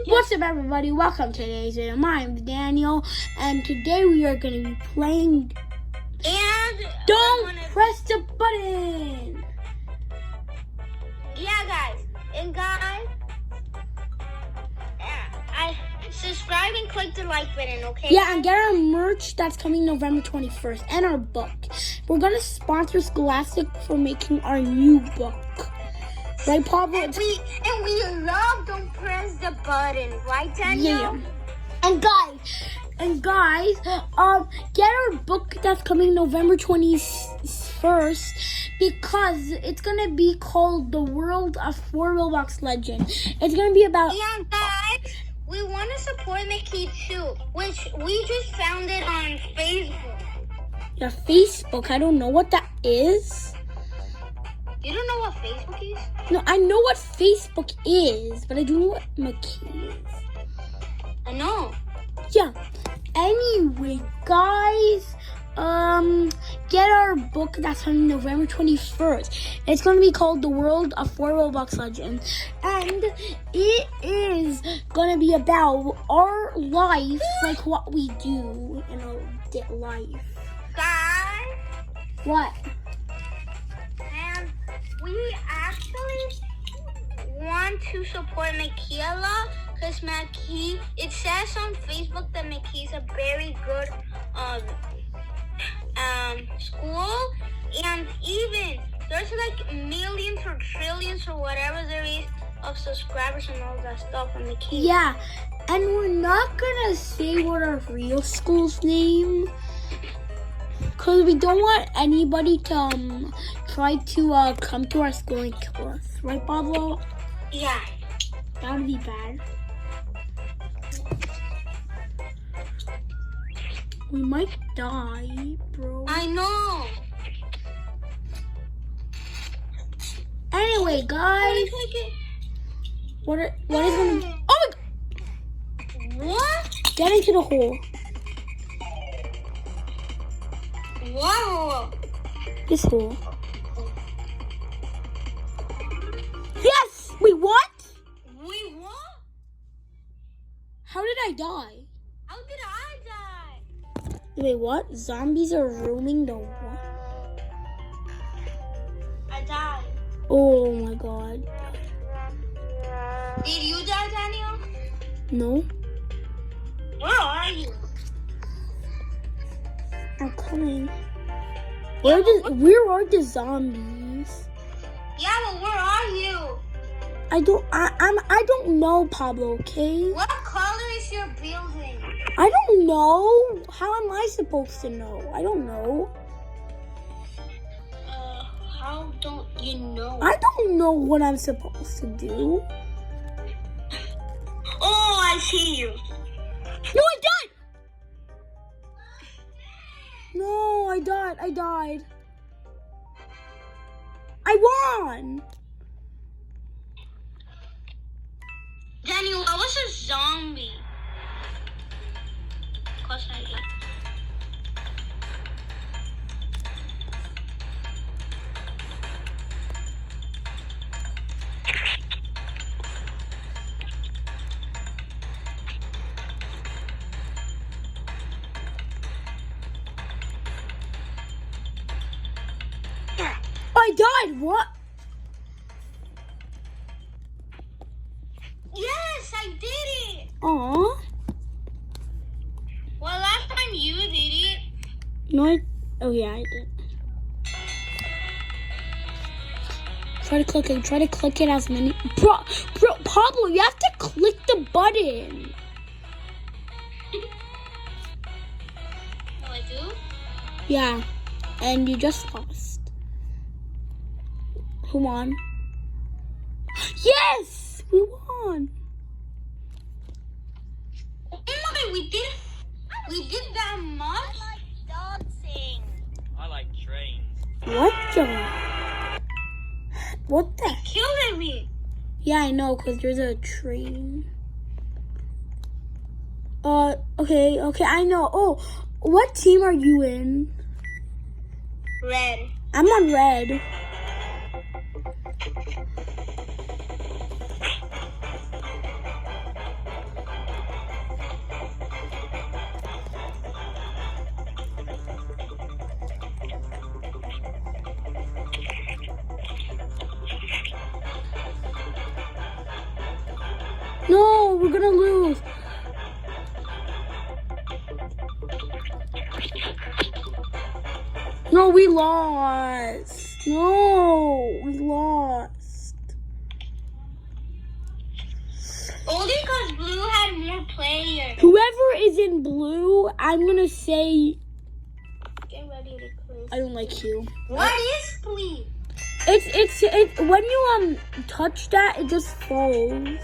What's up, everybody? Welcome to today's video. My name's Daniel, and today we are going to be playing. And don't press the button. Yeah, guys. And guys, I subscribe and click the like button, okay? Yeah, and get our merch that's coming November 21st, and our book. We're gonna sponsor Scholastic for making our new book. Right, Pablo? And we love don't press the button, right, Daniel? Yeah. And guys, get our book that's coming November 21st because it's gonna be called The World of 4 Roblox Legend. It's gonna be about. And guys, we want to support Mickey too, which we just found it on Facebook. Yeah, Facebook. I don't know what that is. You don't know what Facebook is? No, I know what Facebook is, but I don't know what Mickey is. I know. Yeah. Anyway, guys, get our book that's on November 21st. It's going to be called The World of 4 Roblox Legends. And it is going to be about our life, like what we do in our life. Guys. What? And we actually want to support Michaela because Mickey, it says on Facebook that Mickey's a very good school, and even there's like millions or trillions or whatever there is of subscribers and all that stuff on Mickey. Yeah, and we're not gonna say what our real school's name because we don't want anybody to try to come to our school and kill us, right, Pablo? Yeah. That would be bad. We might die, bro. I know. Anyway, guys. What is going to... Oh my God! What? Get into the hole. Wow. This hole. Yes! Wait, what? Wait, what? How did I die? How did I die? Wait, what? Zombies are roaming the what? I died. Oh my God. Did you die, Daniel? No. Where are you? I'm coming. Where are the zombies? Yeah, but where are you? I don't know, Pablo, okay? What color is your building? I don't know. How am I supposed to know? I don't know. How don't you know? I don't know what I'm supposed to do. Oh, I see you. No, I died! No, I died. I won! Daniel, I was a zombie. Of course I did. I died! What? Yes, I did it. Aw. Well, last time you did it. No, oh yeah, I did. Try to click it as many. Bro, Pablo, you have to click the button. Oh, I do? Yeah, and you just lost. Who won? Yes! We won! Oh my, we did that much? I like dancing. I like trains. What the? Killing me. Yeah, I know, because there's a train. Okay, I know. Oh, what team are you in? Red. I'm on red. No, we're gonna lose. No, we lost. No, we lost. Only because Blue had more players. Whoever is in blue, I'm gonna say Get ready to close. I don't like you. What is Blue? It's when you touch that, it just falls, and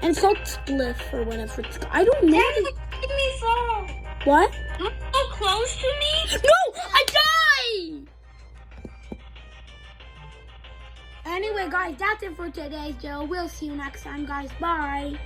it's called spliff or whatever. I don't know. Daddy, let me fall. What? Don't go close to me. No, I died. Anyway, guys, that's it for today. So we'll see you next time, guys. Bye.